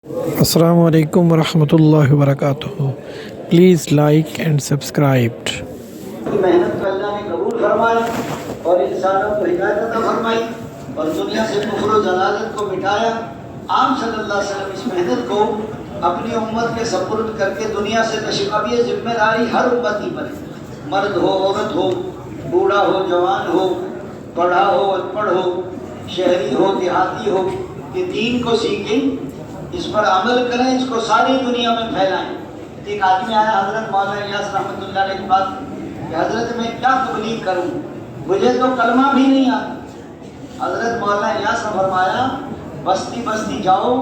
السلام علیکم ورحمۃ اللہ وبرکاتہ. Please like and subscribe. محنت کو اللہ نے قبول فرمایا اور انسانوں کو ہدایت عطا فرمائی اور دنیا سے کفر و ضلالت کو مٹایا. آپ صلی اللہ علیہ وسلم اس محنت کو اپنی امت کے سپرد کر کے دنیا سے تشریف. اب یہ ذمہ داری ہر امتی پر ہے، مرد ہو، عورت ہو، بوڑھا ہو، جوان ہو، پڑھا ہو، ان پڑھ ہو، شہری ہو، دیہاتی ہو، کہ دین کو سیکھیں، اس پر عمل کریں، اس کو ساری دنیا میں پھیلائیں. ایک آدمی آیا حضرت مولانا الیاس رحمۃ اللہ علیہ کے پاس کہ حضرت میں کیا تبلیغ کروں، مجھے تو کلمہ بھی نہیں آتا. حضرت مولانا الیاس نے فرمایا بستی بستی جاؤ،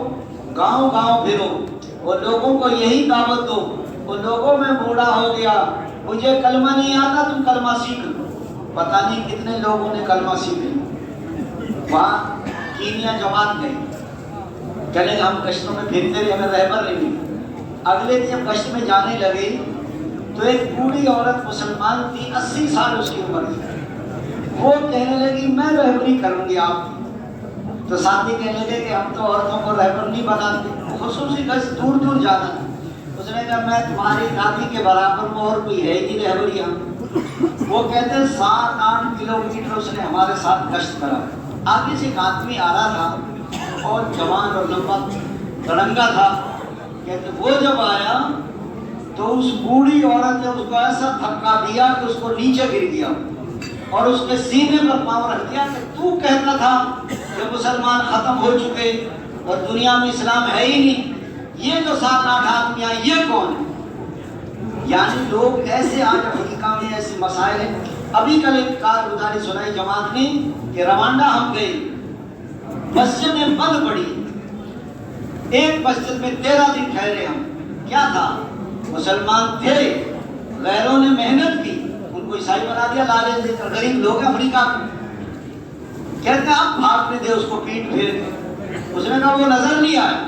گاؤں گاؤں پھرو اور لوگوں کو یہی دعوت دو. وہ لوگوں میں بوڑھا ہو گیا، مجھے کلمہ نہیں آتا، تم کلمہ سیکھ لو. پتہ نہیں کتنے لوگوں نے کلمہ سیکھ لیا. وہاں کینیا جماعت گئی، چلے ہم گشتوں میں پھرتے رہے، ہمیں رہبر نہیں ملی. اگلے دن جب گشت میں جانے لگے تو ایک بوڑھی عورت مسلمان تھی، 80 سال اس کی عمر تھی. وہ کہنے لگی میں رہبری کروں گی آپ کی. تو ساتھی کہنے لگے کہ ہم تو عورتوں کو رہبر نہیں بناتے، خصوصی گشت دور دور جانا. اس نے کہا میں تمہاری دادی کے برابر میں اور کوئی ہے ہی رہبری ہم. وہ کہتے ہیں 7-8 کلومیٹر اس نے ہمارے ساتھ گشت کرا. آگے سے ایک آدمی آ رہا تھا اور جوان اور لمبا تڑنگا تھا. کہتے وہ جب آیا تو اس بوڑھی عورت نے اس کو ایسا دھکا دیا کہ اس کو نیچے گر گیا اور اس کے سینے پر پاؤں رکھ دیا کہ تو کہتا تھا کہ مسلمان ختم ہو چکے اور دنیا میں اسلام ہے ہی نہیں، یہ جو 7-8 آدمی آئے یہ کون ہے؟ یعنی لوگ ایسے آج افریقہ میں ایسے مسائل ہیں. ابھی کل ایک کارگزاری سنائی جماعت نے کہ روانڈا ہم گئے، مسجد میں بند پڑی، ایک مسجد میں 13 دن ٹھہرے. ہم کیا تھا؟ مسلمان تھے، غیروں نے محنت کی، ان کو عیسائی بنا دیا، لالچ دے کر. غریب لوگ ہیں افریقہ میں، کہتے ہیں آپ بھاگنے دے اس کو، پیٹ پھیر کے. اس نے کہا وہ نظر نہیں آیا،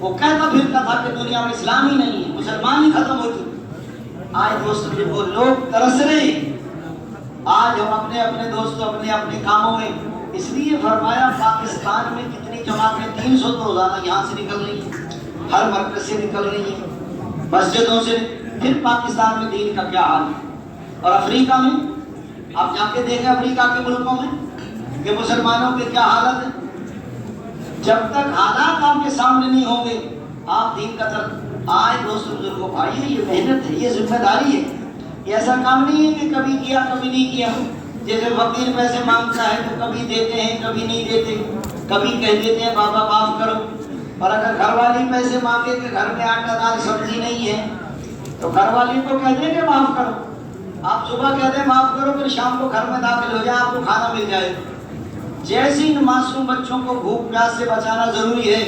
وہ کہتا پھرتا تھا کہ دنیا میں اسلام ہی نہیں ہے، مسلمان ہی ختم ہو چکے. آج دوست وہ لوگ ترس رہے ہیں. آج ہم اپنے اپنے دوستوں اپنے اپنے کاموں میں، اس لیے فرمایا پاکستان میں کتنی جماعتیں 300 تو روزانہ یہاں سے نکل رہی ہیں، ہر مرکز سے نکل رہی ہیں، مسجدوں سے. پھر پاکستان میں دین کا کیا حال ہے؟ اور افریقہ میں آپ جا کے دیکھیں، افریقہ کے ملکوں میں کہ مسلمانوں کے کیا حالت ہے. جب تک حالات آپ کے سامنے نہیں ہوں گے آپ دین کا ترک. آج دوست بزرگوں بھائی یہ محنت ہے، یہ ذمہ داری ہے. یہ ایسا کام نہیں ہے کہ کبھی کیا کبھی نہیں کیا. جیسے فقیر پیسے مانگتا ہے تو کبھی دیتے ہیں کبھی نہیں دیتے، کبھی کہہ دیتے ہیں بابا معاف کرو. اور اگر گھر والی پیسے مانگے کہ گھر میں آٹا دال سبزی نہیں ہے تو گھر والی کو کہہ دیں کہ معاف کرو. آپ صبح کہتے ہیں معاف کرو، پھر شام کو گھر میں داخل ہو جائے آپ کو کھانا مل جائے. جیسے ان معصوم بچوں کو بھوک پیاس سے بچانا ضروری ہے،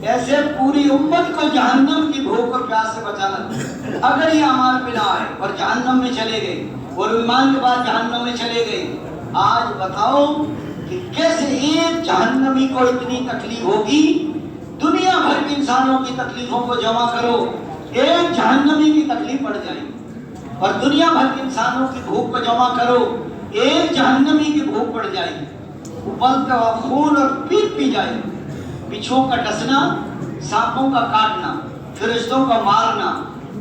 ایسے پوری امت کو جہنم کی بھوک اور پیاس سے بچانا. اگر یہ اعمال پہ نہ آئے اور جہنم میں چلے گئے اور ایمان کے بعد جہنم میں چلے گئے، آج بتاؤ کہ کیسے ایک جہنمی کو اتنی تکلیف ہوگی. دنیا بھر کے انسانوں کی تکلیفوں کو جمع کرو، ایک جہنمی کی تکلیف پڑ جائے. اور دنیا بھر کے انسانوں کی بھوک کو جمع کرو، ایک جہنمی کی بھوک پڑ جائے. ابلتا ہوا خون اور پیٹ پی جائے، بچھوؤں کا ڈسنا، سانپوں کا کاٹنا، فرشتوں کا مارنا،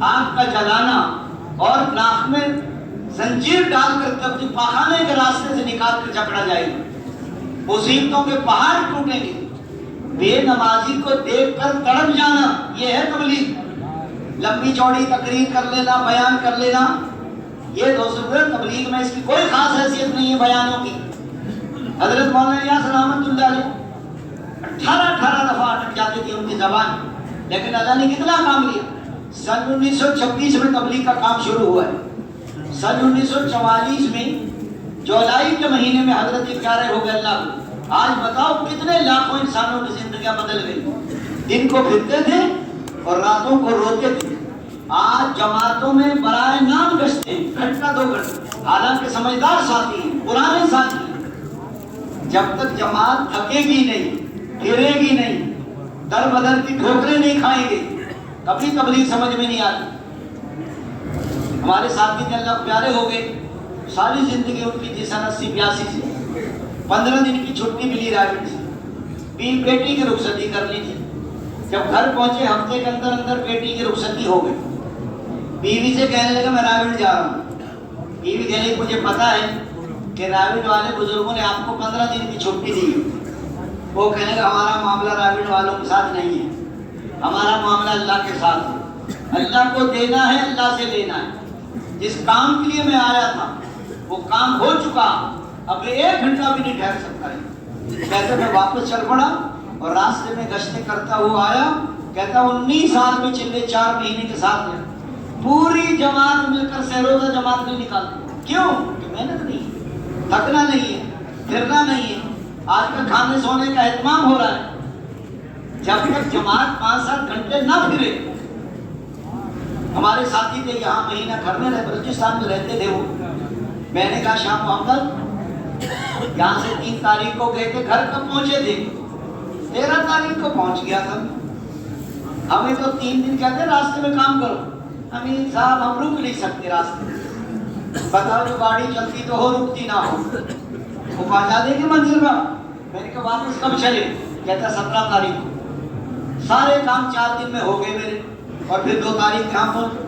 آگ کا جلانا اور ناک میں زنجیر ڈال کر اپنے پاخانے کے راستے سے نکال کر جکڑا جائے گا. مصیبتوں کے پہاڑ ٹوٹیں گے. بے نمازی کو دیکھ کر تڑپ جانا، یہ ہے تبلیغ. لمبی چوڑی تقریر کر لینا، بیان کر لینا، یہ دوستوں تبلیغ میں اس کی کوئی خاص حیثیت نہیں ہے بیانوں کی. حضرت مولانا الیاس رحمۃ اللہ علیہ 18 دفعہ اٹک جاتی تھی ان کی زبان، لیکن اللہ نے کتنا کام لیا. سن 1926 میں تبلیغ کا کام شروع ہوا ہے. سن 1944 میں جولائی کے مہینے میں حضرت پیارے ہو گئے اللہ کو. آج بتاؤ کتنے لاکھوں انسانوں کی زندگیاں بدل گئی. دن کو پھرتے تھے اور راتوں کو روتے تھے. آج جماعتوں میں برائے نام گشتے ہیں، گھنٹہ 2 گھنٹے، حالانکہ سمجھدار ساتھی ہیں، پرانے ساتھی ہیں. جب تک جماعت تھکے گی نہیں، گرے گی نہیں، در بدر کی ٹھوکریں نہیں کھائیں گے، کبھی تبلیغ سمجھ میں نہیں آتی. ہمارے ساتھی تھے اللہ پیارے ہو گئے، ساری زندگی ان کی تھی سن 80-82 سے. 15 دن کی چھٹی ملی رائٹ سے، بیٹی کی رخصتی کرنی تھی. جب گھر پہنچے ہفتے کے اندر اندر بیٹی کی رخصتی ہو گئی. بیوی سے کہنے لگا میں راوڑ جا رہا ہوں. بیوی کہنے لگی مجھے پتا ہے کہ راوڑ والے بزرگوں نے آپ کو 15 دن کی چھٹی دی. وہ کہنے لگا ہمارا معاملہ راوڑ والوں کے ساتھ نہیں ہے, ہمارا معاملہ اللہ کے ساتھ ہے. اللہ کو دینا ہے, اللہ سے لینا ہے. جس کام کے لیے میں آیا تھا وہ کام ہو چکا, اب 1 گھنٹہ بھی نہیں ٹھہر سکتا ہے. کہتے میں واپس چل پڑا اور راستے میں گشتیں کرتا ہوا آیا. کہتا 19 سال میں چلے 4 مہینے کے ساتھ میں پوری جماعت مل کر سہروزہ جماعت نہیں نکالتی. کیوں؟ کہ محنت نہیں ہے, تھکنا نہیں ہے, پھرنا نہیں ہے. آج کل کھانے سونے کا اہتمام ہو رہا ہے. جب تک جماعت 5-7 گھنٹے نہ پھرے. ہمارے ساتھی تھے یہاں مہینہ گھر میں رہے, بلوچستان میں رہتے تھے وہ. میں نے کہا شاہ محمد یہاں سے 3 تاریخ کو گئے تھے, گھر کب پہنچے تھے؟ 13 تاریخ کو پہنچ گیا تھا. ہمیں تو 3 دن کہتے راستے میں کام کرو. امین صاحب ہم رک نہیں سکتے راستے میں. بتاؤ جو گاڑی چلتی تو ہو, رکتی نہ ہو. وہ پہنچا دے گی منزل پر. میں نے کہا واپس کب چلے؟ کہتا 17 تاریخ کو. سارے کام 4 دن میں ہو گئے میرے, اور پھر 2 تاریخ کام پہنچے.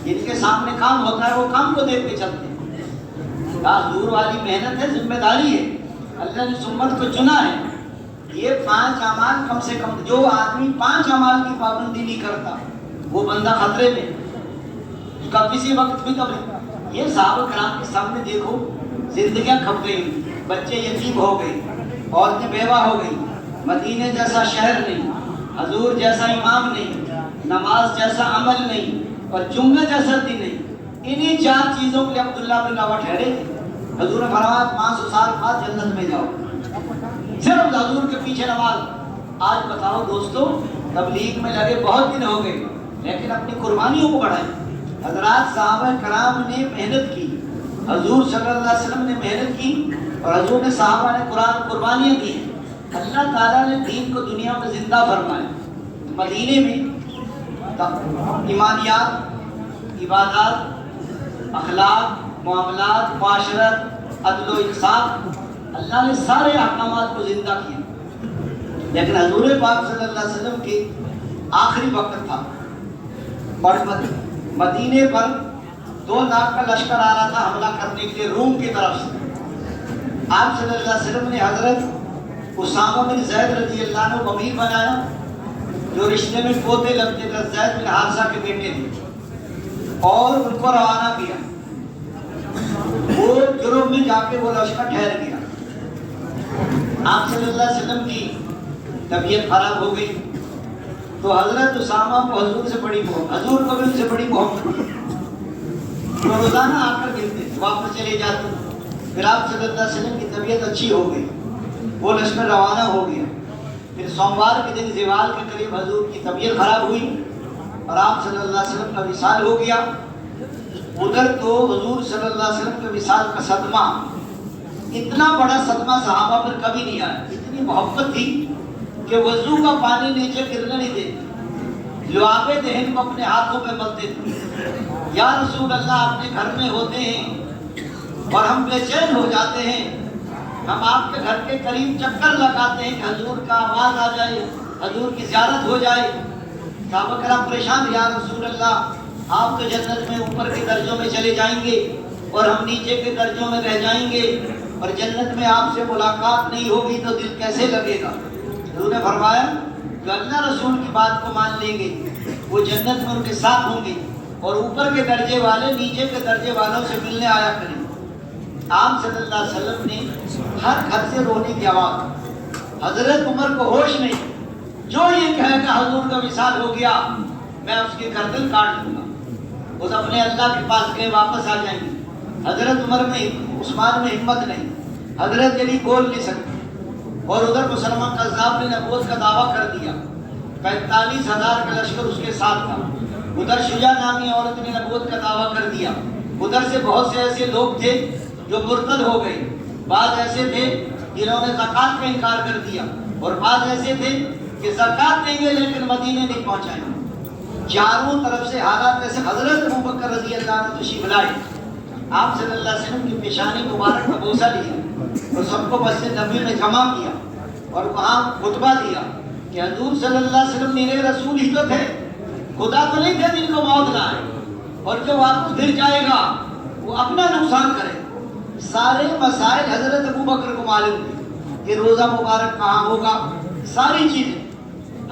جن کے سامنے کام ہوتا ہے وہ کام کو دیکھ کے چلتے ہیں. دور والی محنت ہے, ذمہ داری ہے. اللہ نے امت کو چنا ہے. یہ 5 اعمال کم سے کم, جو آدمی 5 اعمال کی پابندی نہیں کرتا وہ بندہ خطرے میں, اس کا کسی وقت بھی کبھی. یہ صحابہ کرام کے سامنے دیکھو, زندگیاں کھپ گئی, بچے یتیم ہو گئے, عورتیں بیوہ ہو گئی. مدینے جیسا شہر نہیں, حضور جیسا امام نہیں, نماز جیسا عمل نہیں, اور جمعہ جیسا دن نہیں. انہی 4 چیزوں کے لیے عبداللہ بن رواحہ ٹھہرے تھے. حضور نے فرمایا 500 سال بعد جنت میں جاؤ, صرف حضور کے پیچھے نماز. آج بتاؤ دوستو, تبلیغ میں لگے بہت دن ہو گئے, لیکن اپنی قربانیوں کو بڑھائیں. حضرات صحابہ کرام نے محنت کی, حضور صلی اللہ علیہ وسلم نے محنت کی, اور حضور نے صحابہ نے قربانیاں دی. اللہ تعالیٰ نے دین کو دنیا میں زندہ فرمایا. مدینے میں ایمانیات, عبادات, اخلاق, معاملات, معاشرت, عدل و انصاف, اللہ نے سارے احکامات کو زندہ کیا. لیکن حضور پاک صلی اللہ علیہ وسلم کے آخری وقت تھا, اور مدینے پر 2 لاکھ کا لشکر آ رہا تھا حملہ کرنے کے لیے روم کی طرف سے. آپ صلی اللہ علیہ وسلم نے حضرت اسامہ بن زید رضی اللہ عنہ کو امیر بنایا, جو رشتے میں پوتے لگتے تھے, زید بن حارثہ کے بیٹے تھے, اور ان کو روانہ کیا. وہ جرم میں جا کے وہ لشکر ٹھہر گیا. آپ صلی اللہ علیہ وسلم کی طبیعت خراب ہو گئی تو حضرت اسامہ کو حضور سے بڑی محبت, حضور کو بھی ان سے بڑی محبت. تو روزانہ آ کر ملتے, واپس چلے جاتے. پھر آپ صلی اللہ علیہ وسلم کی طبیعت اچھی ہو گئی, وہ لشکر روانہ ہو گیا. پھر سوموار کے دن زوال کے قریب حضور کی طبیعت خراب ہوئی اور آپ صلی اللہ علیہ وسلم کا وصال ہو گیا. ادھر تو حضور صلی اللہ علیہ وسلم کے وصال کا صدمہ, اتنا بڑا صدمہ صحابہ پر کبھی نہیں آیا. اتنی محبت تھی کہ وضو کا پانی نیچے گرنے نہیں دیتے, لعاب دہن کو اپنے ہاتھوں پہ ملتے تھے. یا رسول اللہ اپنے گھر میں ہوتے ہیں اور ہم بے چین ہو جاتے ہیں, ہم آپ کے گھر کے قریب چکر لگاتے ہیں کہ حضور کا آواز آ جائے, حضور کی زیارت ہو جائے. صحابہ کرام پریشان, یا رسول اللہ آپ تو جنت میں اوپر کے درجوں میں چلے جائیں گے اور ہم نیچے کے درجوں میں رہ جائیں گے, اور جنت میں آپ سے ملاقات نہیں ہوگی تو دل کیسے لگے گا. حضور نے فرمایا جو اللہ رسول کی بات کو مان لیں گے وہ جنت میں ان کے ساتھ ہوں گے, اور اوپر کے درجے والے نیچے کے درجے والوں سے ملنے آیا کریں. آپ صلی اللہ علیہ وسلم نے ہر گھر سے رونے کی آواز. حضرت عمر کو ہوش نہیں, جو یہ کہے کہ حضور کا وصال ہو گیا میں اس کی گردن کاٹ دوں گا, اس اپنے اللہ کے پاس گئے واپس آ جائیں گے. حضرت عمر میں, عثمان میں ہمت نہیں, حضرت علی بول نہیں سکتے. اور ادھر مسلمان قذاب نے نبوت کا دعویٰ کر دیا, 45,000 کا لشکر اس کے ساتھ تھا. ادھر شجاع نامی عورت نے نبوت کا دعویٰ کر دیا. ادھر سے بہت سے ایسے لوگ تھے جو مرتد ہو گئے, بعض ایسے تھے جنہوں نے زکوٰۃ کا انکار کر دیا, اور بعض ایسے تھے کہ زکوٰۃ دیں گے لیکن مدینے نہیں پہنچائیں. چاروں طرف سے حالات ایسے. حضرت ابوبکر رضی اللہ عنہ تشریف لائے, آپ صلی اللہ علیہ وسلم کی پیشانی مبارک کا بوسہ لیا اور سب کو مسجد نبوی میں جمع کیا اور وہاں خطبہ دیا. کہ حضور صلی اللہ علیہ وسلم میرے رسول ہی تو تھے، خدا تو نہیں تھے جن کو موت نہ آئے، اور جو واپس پھر جائے گا وہ اپنا نقصان کرے۔ سارے مسائل حضرت ابوبکر کو معلوم تھے کہ روزہ مبارک کہاں ہوگا، ساری چیزیں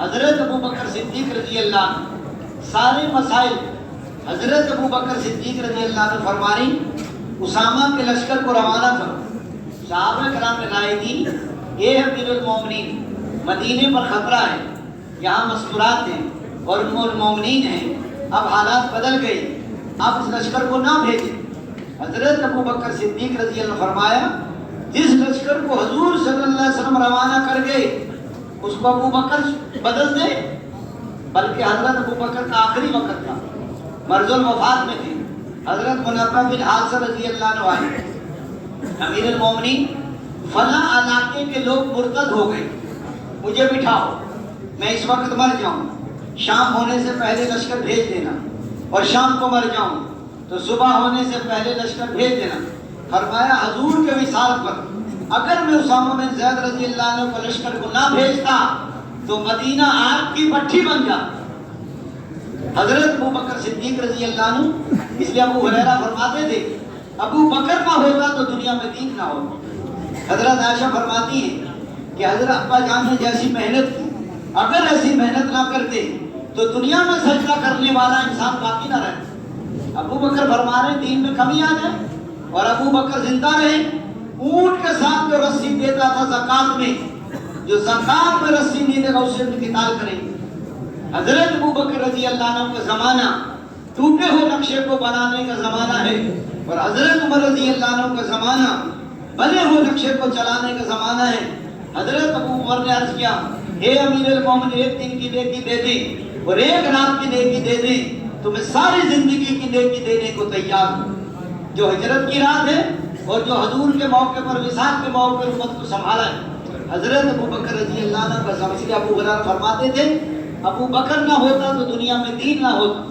حضرت ابوبکر صدیق رضی اللہ عنہ، سارے مسائل حضرت ابوبکر صدیق رضی اللہ عنہ فرمانی اسامہ کے لشکر کو روانہ کرو۔ صحابہ کرام نے رائے دی، اے امیر المومنین مدینے پر خطرہ ہے، یہاں مستورات ہیں اور ام المومنین ہیں، اب حالات بدل گئے، آپ اس لشکر کو نہ بھیجیں۔ حضرت ابوبکر صدیق رضی اللہ عنہ فرمایا جس لشکر کو حضور صلی اللہ علیہ وسلم روانہ کر گئے اس کو ابوبکر بدل دے، بلکہ حضرت ابوبکر کا آخری وقت تھا، مرض الوفات میں تھے۔ حضرت منبہ بن حارثہ رضی اللہ عنہ آئے، امیر المومنین فلاں علاقے کے لوگ مرتد ہو گئے، مجھے بٹھاؤ، میں اس وقت مر جاؤں، شام ہونے سے پہلے لشکر بھیج دینا، اور شام کو مر جاؤں تو صبح ہونے سے پہلے لشکر بھیج دینا۔ فرمایا حضور کے وصال پر اگر میں اسامہ بن زید رضی اللہ عنہ کو لشکر کو نہ بھیجتا تو مدینہ آگ کی بھٹی بن جاتا۔ حضرت ابوبکر صدیق رضی اللہ عنہ، اس لیے ابو ہریرہ فرماتے تھے ابو بکر نہ ہوتا تو دنیا میں دین نہ ہوتا۔ حضرت عائشہ فرماتی ہیں کہ حضرت ابا جان نے جیسی محنت کی، اگر ایسی محنت نہ کرتے تو دنیا میں سجدہ کرنے والا انسان باقی نہ رہتا۔ ابو بکر فرما رہے دین میں کمی آ جائے اور ابو بکر زندہ رہے، اونٹ کے ساتھ جو رسی دیتا تھا زکات میں، جو زکات میں رسی نہیں دے گا اس سے قتال کریں گے۔ حضرت ابو بکر رضی اللہ عنہ کا زمانہ ٹوٹے ہوئے نقشے کو بنانے کا زمانہ ہے، اور حضرت عمر رضی اللہ عنہ کا زمانہ بنے ہوئے نقشے کو چلانے کا زمانہ ہے۔ حضرت ابو عمر نے عرض کیا، اے امیر المومنین ایک دن کی نیکی دے دیں اور ایک رات کی نیکی دے دیں تو میں ساری زندگی کی نیکی دینے کو تیار ہوں۔ جو ہجرت کی رات ہے اور جو حضور کے موقع پر وصال کے موقع پر امت کو سنبھالا ہے، حضرت ابو بکر رضی اللہ عنہ کا زمانہ۔ اس لیے ابو ہریرہ فرماتے تھے ابو بکر نہ ہوتا تو دنیا میں دین نہ ہوتا۔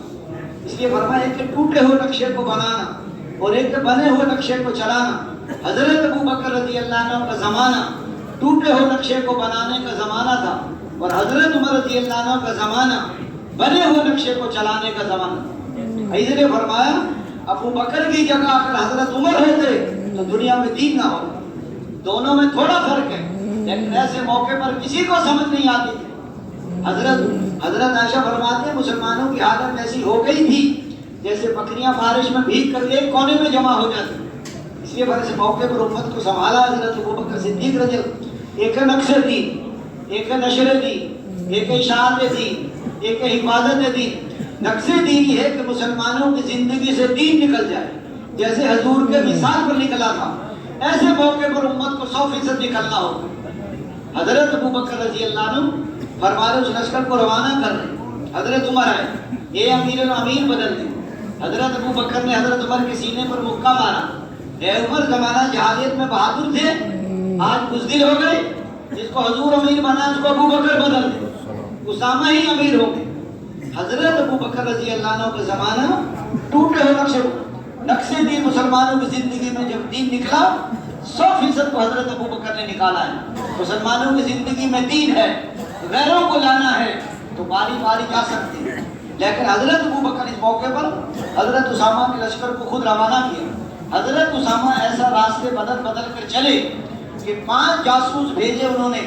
اس لیے فرمایا کہ ٹوٹے ہوئے نقشے کو بنانا اور ایک بنے ہوئے نقشے کو چلانا۔ حضرت ابو بکر رضی اللہ عنہ کا زمانہ ٹوٹے ہوئے نقشے کو بنانے کا زمانہ تھا، اور حضرت عمر رضی اللہ عنہ کا زمانہ بنے ہوئے نقشے کو چلانے کا زمانہ۔ اس نے فرمایا ابو بکر کی جگہ اگر حضرت عمر ہوتے تو دنیا میں دین نہ ہوتا۔ دونوں میں تھوڑا فرق ہے، لیکن ایسے موقع پر کسی کو سمجھ نہیں آتی تھی۔ حضرت عائشہ فرماتے ہیں مسلمانوں کی حالت ایسی ہو گئی تھی جیسے بکریاں بارش میں بھیگ کر ایک کونے میں جمع ہو جاتی۔ اس لیے ایسے موقع پر امت کو سنبھالا حضرت ابوبکر صدیق رضی اللہ عنہ۔ ایک نقشہ دی، ایک نشر دی، ایک اشاعت دی، ایک حفاظت دی۔ نقشہ دین یہ ہے کہ مسلمانوں کی زندگی سے دین نکل جائے، جیسے حضور کے مثال پر نکلا تھا ایسے موقع پر امت کو 100% نکلنا ہوگا۔ حضرت ابوبکر رضی اللہ عنہ فرمایا اس لشکر کو روانہ کر رہے، حضرت عمر آئے، اے امیر الامین بدل دیں۔ حضرت ابوبکر نے حضرت عمر کے سینے پر مکہ مارا، اے عمر زمانہ جہالیت میں بہادر تھے، آج بزدل ہو گئے، جس کو حضور امیر بنا اس کو ابوبکر بدل دے، اسامہ ہی امیر ہو گئے۔ حضرت ابوبکر رضی اللہ عنہ کا زمانہ ٹوٹے ہوئے نقشے دین مسلمانوں کی زندگی میں جب دین نکلا 100% کو حضرت ابوبکر نے نکالا ہے۔ مسلمانوں کی زندگی میں دین ہے، غیروں کو لانا ہے تو باری باری جا سکتے ہیں، لیکن حضرت ابوبکر اس موقع پر حضرت اسامہ کے لشکر کو خود روانہ کیا۔ حضرت اسامہ ایسا راستے بدل بدل کر چلے کہ 5 جاسوس بھیجے انہوں نے،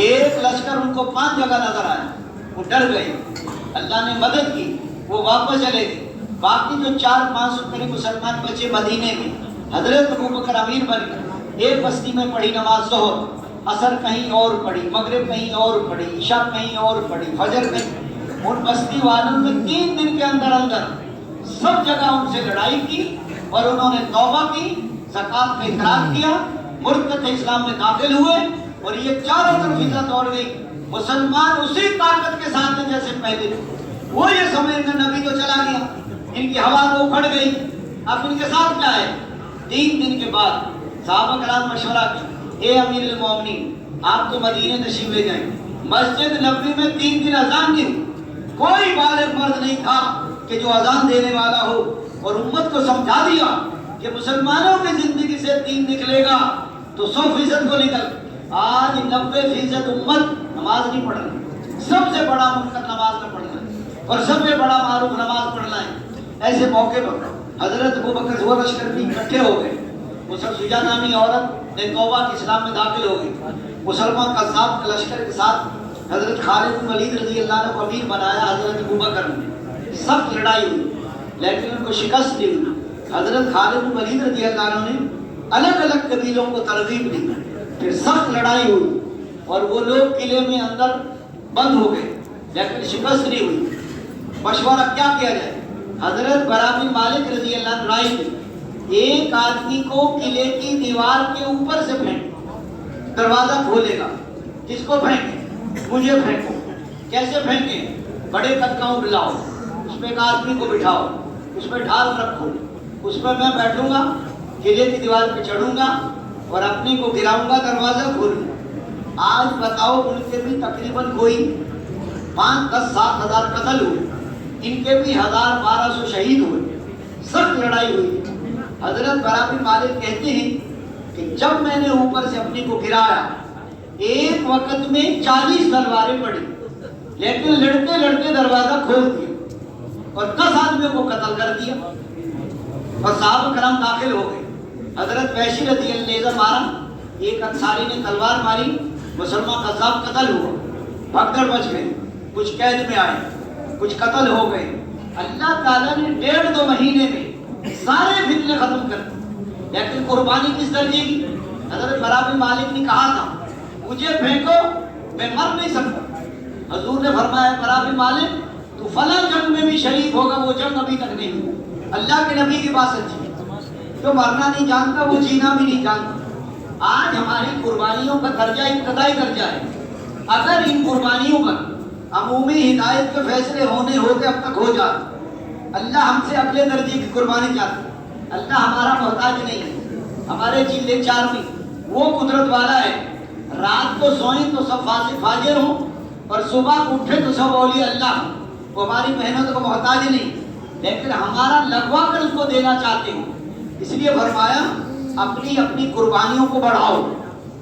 ایک لشکر ان کو 5 جگہ نظر آیا، وہ ڈر گئے، اللہ نے مدد کی، وہ واپس چلے گئے۔ باقی جو 400-500 قریب مسلمان بچے مدینے میں، حضرت ابوبکر امیر بن گئے۔ ایک بستی میں پڑھی نماز ظہر، عصر کہیں اور پڑھی، مغرب کہیں اور پڑھی، عشاء کہیں اور پڑھی، فجر کہیں۔ ان بستی والوں نے 3 دن کے اندر اندر سب جگہ ان سے لڑائی کی اور انہوں نے توبہ کی، زکات کا اقرار کیا، مرتد اسلام میں داخل ہوئے، اور یہ چاروں طرف ہجرت دوڑ گئی۔ مسلمان اسی طاقت کے ساتھ ہیں جیسے پہلے تھے۔ وہ یہ سمجھ کر نبی تو چلا گیا، ان کی ہوا تو اکھڑ گئی، اب ان کے ساتھ کیا ہے؟ 3 دن کے بعد صحابہ کرام مشورہ کیا، اے امیر المومنین آپ تو مدینے تشریف لے جائیں، مسجد نبوی میں 3 دن اذان نہیں ہوئی، کوئی بالغ مرد نہیں تھا کہ جو اذان دینے والا ہو، اور امت کو سمجھا دیا کہ مسلمانوں کی زندگی سے دین نکلے گا تو 100% کو نکل۔ آج 90% امت نماز نہیں پڑھنا، سب سے بڑا منکر نماز نہ پڑھنا ہے، اور سب سے بڑا معروف نماز پڑھنا ہے۔ ایسے موقع پر حضرت ابوبکر و لشکر بھی اکٹھے ہو گئے۔ سجا نامی عورت نے توبہ کی اسلام میں داخل ہو گئی۔ مسلمان قذاب کے لشکر کے ساتھ حضرت خالد بن ولید رضی اللہ عنہ کو امیر بنایا حضرت ابوبکر نے۔ سخت لڑائی ہوئی لیکن ان کو شکست نہیں ہوئی۔ حضرت خالد بن ولید رضی اللہ عنہ نے الگ الگ قبیلوں کو ترغیب دی، پھر سخت لڑائی ہوئی اور وہ لوگ قلعے میں اندر بند ہو گئے لیکن شکست نہیں ہوئی۔ مشورہ کیا کیا جائے؟ حضرت برا بن مالک رضی اللہ عنہ رائے دی، ایک آدمی کو قلعے کی دیوار کے اوپر سے پھینک، دروازہ کھولے گا۔ کس کو پھینکے؟ مجھے پھینکو۔ کیسے پھینکیں؟ بڑے قد کا اونٹ لاؤ، اس پہ ایک آدمی کو بٹھاؤ، اس پہ ڈھال رکھو، اس پہ میں بیٹھوں گا، قلعے کی دیوار پہ چڑھوں گا اور اپنے کو گراؤں گا، دروازہ کھولوں گا۔ آج بتاؤ ان کے بھی تقریباً کوئی 5-10-7 ہزار قتل ہوئے، ان کے بھی 1000-1200 شہید ہوئے، سخت لڑائی ہوئی۔ حضرت برا بن مالک کہتے ہیں کہ جب میں نے اوپر سے اپنی کو گرایا، ایک وقت میں 40 تلواریں پڑی، لیکن لڑتے لڑتے دروازہ کھول دیا اور 10 آدمیوں کو قتل کر دیا اور صحابہ کرام داخل ہو گئے۔ حضرت وحشی رضی اللہ عنہ مارا، ایک انصاری نے تلوار ماری، مسلمان قذاب قتل ہوا، بھگ کر بچ گئے، کچھ قید میں آئے، کچھ قتل ہو گئے۔ اللہ تعالیٰ نے 1.5-2 مہینے میں سارے فتنے ختم کر دی، لیکن قربانی کس درجے کی؟ حضرت برا بن مالک نے کہا تھا مجھے پھینکو میں مر نہیں سکتا، حضور نے فرمایا برا بن مالک تو فلاں جنگ میں بھی شریک ہوگا، وہ جنگ ابھی تک نہیں ہوئی۔ اللہ کے نبی کی بات سچی ہے، جو مرنا نہیں جانتا وہ جینا بھی نہیں جانتا۔ آج ہماری قربانیوں کا درجہ ابتدائی درجہ ہے، اگر ان قربانیوں پر عمومی ہدایت کے فیصلے ہونے ہوتے اب تک ہو جاتے۔ اللہ ہم سے اگلے درجے کی قربانی چاہتا ہے، اللہ ہمارا محتاج نہیں ہے، ہمارے چیلے چار میں وہ قدرت والا ہے، رات کو سوئیں تو سب فاجر ہوں اور صبح اٹھے تو سب اولیاء اللہ ہوں، وہ ہماری محنت کو محتاج نہیں، لیکن ہمارا لگوا کر اس کو دینا چاہتے ہیں۔ اس لیے فرمایا اپنی قربانیوں کو بڑھاؤ،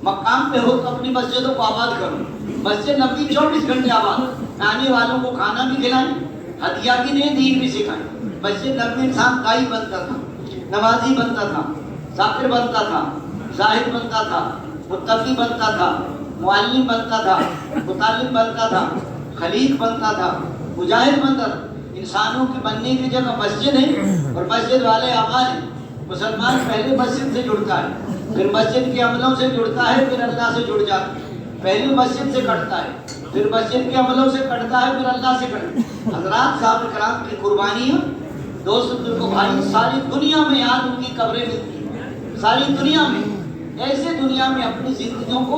مقام پہ ہو تو اپنی مسجدوں کو آباد کرو۔ مسجد نبی 24 گھنٹے آباد، آنے والوں کو کھانا بھی کھلائیں، ہدیہ بھی دیں، دین بھی سکھائیں۔ مسجد نبی انسان دائی بنتا تھا، نمازی بنتا تھا، ذاکر بنتا تھا، زاہد بنتا تھا، متقی بنتا تھا، معلم بنتا تھا، متعلم بنتا تھا، خلیق بنتا تھا، مجاہد بنتا تھا۔ انسانوں کے بننے کی جگہ مسجد ہے اور مسجد والے اعمال ہیں۔ مسلمان پہلے مسجد سے جڑتا ہے، پھر مسجد کے عملوں سے جڑتا ہے، پھر اللہ سے جڑ جاتا ہے۔ پہلے مسجد سے کٹتا ہے، پھر مسجد کے عملوں سے کٹتا ہے، پھر اللہ سے کٹتا ہے۔ حضرات صاحب کرام کی قربانیاں دوست کو بھائی ساری دنیا میں آج ان کی قبریں ملتی ہیں، ساری دنیا میں۔ ایسے دنیا میں اپنی زندگیوں کو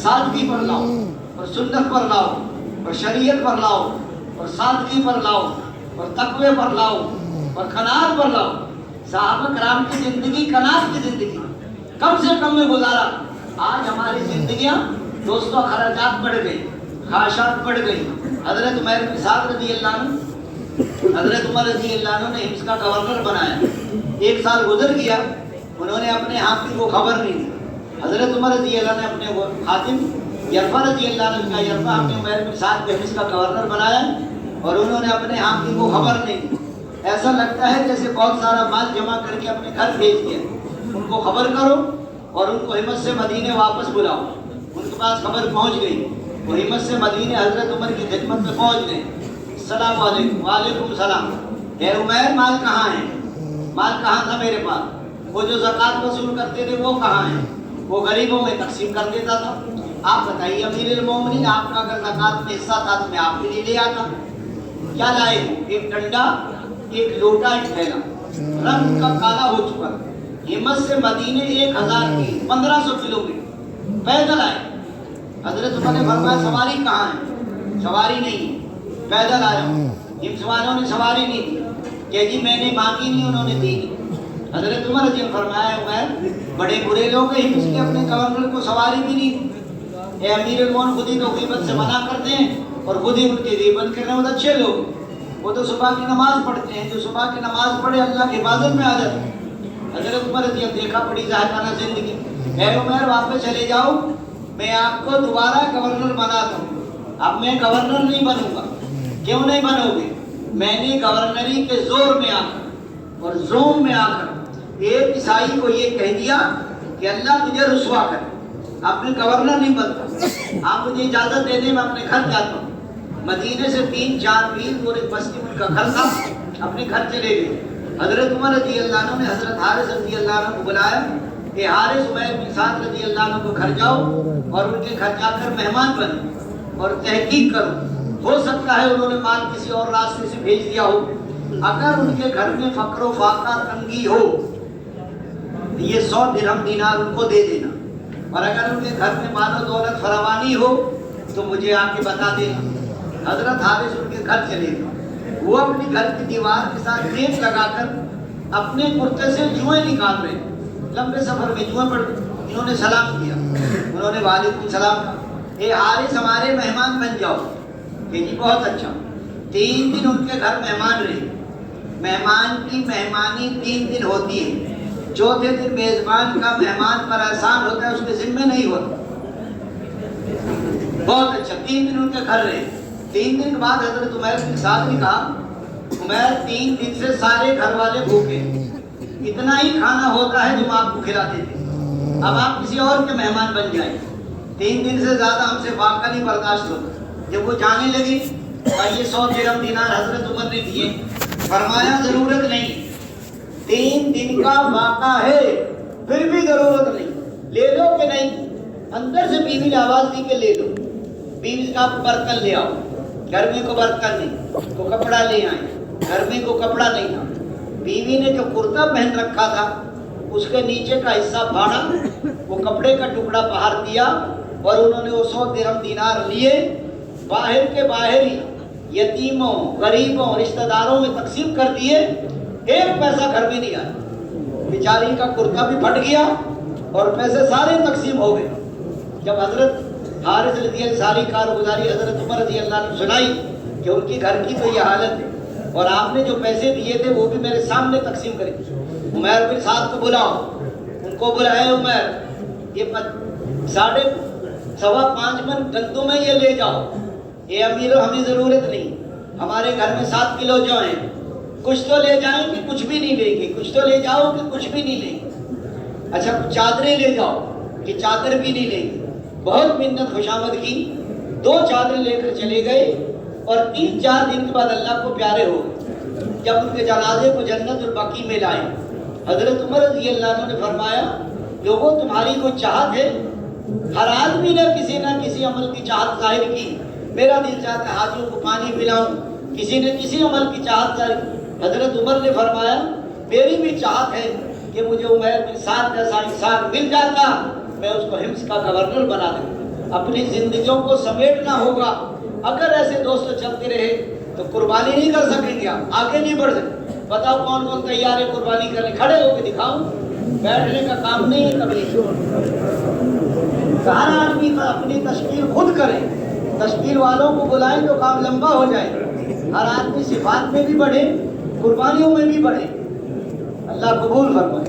سادگی پر لاؤ اور سنت پر لاؤ اور شریعت پر لاؤ اور سادگی پر لاؤ اور تقوی پر لاؤ اور قناعت پر لاؤ۔ صحابہ کرام کی زندگی قناعت کی زندگی، کم سے کم میں گزارا۔ آج ہماری زندگیاں دوستوں خراجات بڑھ گئی، خواہشات بڑھ گئی۔ حضرت عمر بن سعد رضی اللہ عنہ، حضرت عمر رضی اللہ عنہ نے ہمس کا گورنر بنایا۔ 1 سال گزر گیا، انہوں نے اپنے حاکم کو خبر نہیں دی۔ حضرت عمر رضی اللہ عنہ نے اپنے حاکم یرفا رضی اللہ عنہ کا یرفا ہم نے عمر بن سعد کو ہمس کا گورنر بنایا اور انہوں نے اپنے حاکم کو خبر نہیں دی۔ ایسا لگتا ہے جیسے بہت سارا مال جمع کر کے اپنے گھر بھیج دیا۔ ان کو خبر کرو اور ان کو ہمت سے مدینے واپس بلاؤ۔ ان کے پاس خبر پہنچ گئی، وہ ہمت سے مدینے حضرت عمر کی خدمت میں پہنچ گئے۔ السلام علیکم۔ وعلیکم السلام۔ اے عمر مال کہاں ہے؟ مال کہاں تھا میرے پاس؟ وہ جو زکوٰۃ وصول کرتے تھے وہ کہاں ہے؟ وہ غریبوں میں تقسیم کر دیتا تھا۔ آپ بتائیے امیر المومنین، آپ کا اگر زکوٰۃ میں حصہ تھا تو میں آپ کے لیے لے آتا۔ کیا لائے ہو؟ ایک ڈنڈا، ایک لوٹا، ایک تھیلا، رنگ کا کالا ہو چکا۔ ہمت سے مدینے 1000 کی 1500 کلومیٹر پیدل آئے۔ حضرت عمر نے فرمایا سواری کہاں ہے؟ سواری نہیں، پیدل آیا ہوں۔ ہمس والوں نے سواری نہیں دی کہ جی میں نے مانگی نہیں، انہوں نے دی نہیں۔ حضرت عمر نے فرمایا عمر بڑے برے لوگ ہیں، ہمس کے اپنے گورنر کو سواری بھی نہیں دی۔ اے امیر المومنین، خود ہی تو غیبت سے منع کرتے ہیں اور خود ہی ان کی غیبت کر رہے ہیں۔ وہ اچھے لوگ، وہ تو صبح کی نماز پڑھتے ہیں، جو صبح کی نماز پڑھے اللہ کی عبادت میں آ جاتے ہیں۔ حضرت عمر نے دیکھا بڑی ظاہرانہ زندگی۔ اے عمر واپس چلے جاؤ، میں آپ کو دوبارہ گورنر بناتا ہوں. اب میں گورنر نہیں بنوں گا. کیوں نہیں بنو گے؟ میں نے گورنری کے زور میں آ کر اور زوم میں آ کر ایک عیسائی کو یہ کہہ دیا کہ اللہ تجھے رسوا کرے. اب میں گورنر نہیں بنتا. آپ مجھے اجازت دے دیں میں اپنے گھر جاتا ہوں. مدینے سے 3-4 میل اور ایک بستی ان کا گھر تھا. اپنے گھر چلے گئے. حضرت عمر رضی اللہ عنہ نے حضرت حارث رضی اللہ عنہ کو بلایا کہ حارث عمیر بن سعد رضی اللہ عنہ کو گھر جاؤ اور ان کے گھر جا کر مہمان بنو اور تحقیق کرو. ہو سکتا ہے انہوں نے مال کسی اور راستے سے بھیج دیا ہو. اگر ان کے گھر میں فقر و فاقہ تنگی ہو یہ 100 درہم دینار ان کو دے دینا. اور اگر ان کے گھر میں مال و دولت فراوانی ہو تو مجھے آ کے بتا دینا. حضرت حارث ان کے گھر چلے گئے. وہ اپنی گھر کی دیوار کے ساتھ ٹیپ لگا کر اپنے کرتے سے جوئیں نکال رہے. لمبے سفر میں جوئیں پڑ گئے. انہوں نے سلام کیا. انہوں نے وعلیکم السلام کہا. اے حارث ہمارے مہمان بن جاؤ. کہ جی بہت اچھا. 3 دن ان کے گھر مہمان رہے. مہمان کی مہمانی 3 دن ہوتی ہے. چوتھے دن میزبان کا مہمان پر احسان ہوتا ہے اس کے ذمہ نہیں ہوتا. بہت اچھا. 3 دن ان کے گھر رہے. 3 دن کے بعد حضرت عمیر بن سعد نے کہا عمیر 3 دن سے سارے گھر والے بھوکے. اتنا ہی کھانا ہوتا ہے جو ہم آپ کو کھلاتے تھے. اب آپ کسی اور کے مہمان بن جائیں. 3 دن سے زیادہ ہم سے فاقہ نہیں برداشت ہوتا. جب وہ جانے لگی یہ 100 درہم دینار حضرت عمر نے دیے. فرمایا ضرورت نہیں. 3 دن کا واقعہ ہے پھر بھی ضرورت نہیں. لے لو کہ نہیں؟ اندر سے بیوی نے آواز دی کہ لے لو. بیوی کا برتن لے آؤ. گھر میں کو برتن نہیں. کو کپڑا لے آئے. گھر میں کو کپڑا نہیں تھا. بیوی نے جو کرتا پہن رکھا تھا اس کے نیچے کا حصہ پھاڑا. وہ کپڑے کا ٹکڑا باہر دیا اور انہوں نے وہ 100 درہم دینار لیے. باہر کے باہر ہی یتیموں غریبوں رشتہ داروں میں تقسیم کر دیے. 1 پیسہ گھر میں نہیں آیا. بیچاری کا کرتا بھی پھٹ گیا اور پیسے سارے تقسیم ہو گئے. جب حضرت حارث رضی اللہ ساری کارگزاری حضرت عمر رضی اللہ عنہ سنائی کہ ان کی گھر کی تو یہ حالت ہے اور آپ نے جو پیسے دیے تھے وہ بھی میرے سامنے تقسیم کرے. عمیر بن سعد کو بلاؤ. ان کو بلائے. عمیر یہ 5.5 من گندم ہے یہ لے جاؤ. یہ امیر ہمیں ضرورت نہیں. ہمارے گھر میں 7 کلو جو ہیں کچھ تو لے جائیں کہ کچھ بھی نہیں لیں گے. کچھ تو لے جاؤ کہ کچھ بھی نہیں لیں گے. اچھا کچھ چادریں لے جاؤ کہ چادر بھی نہیں لیں گے. بہت منت خوشامد کی. 2 چادریں لے کر چلے گئے اور 3-4 دن کے بعد اللہ کو پیارے ہو گئے. جب ان کے جنازے کو جنت البقیع میں لائے حضرت عمر رضی اللہ عنہ نے فرمایا لوگوں تمہاری کوئی چاہت ہے؟ ہر آدمی نے کسی نہ کسی عمل کی چاہت ظاہر کی. میرا دل چاہتا ہے حاجیوں کو پانی پلاؤں. کسی نے کسی عمل کی چاہت ظاہر کی. حضرت عمر نے فرمایا میری بھی چاہت ہے کہ مجھے عمیر بن سعد جیسا انسان مل جاتا میں اس کو حمص کا گورنر بنا دوں. اپنی زندگیوں کو سمیٹنا ہوگا. اگر ایسے دوست چلتے رہے تو قربانی نہیں کر سکیں گے. آگے نہیں بڑھ سکتے. بتاؤ کون کون تیار ہے قربانی کرنے؟ کھڑے ہو کے دکھاؤں. بیٹھنے کا کام نہیں ہے کبھی. ہر آدمی اپنی تشکیل خود کرے. تشکیل والوں کو بلائیں تو کام لمبا ہو جائے. ہر آدمی صفات میں بھی بڑھے قربانیوں میں بھی بڑھے. اللہ قبول فرمائے.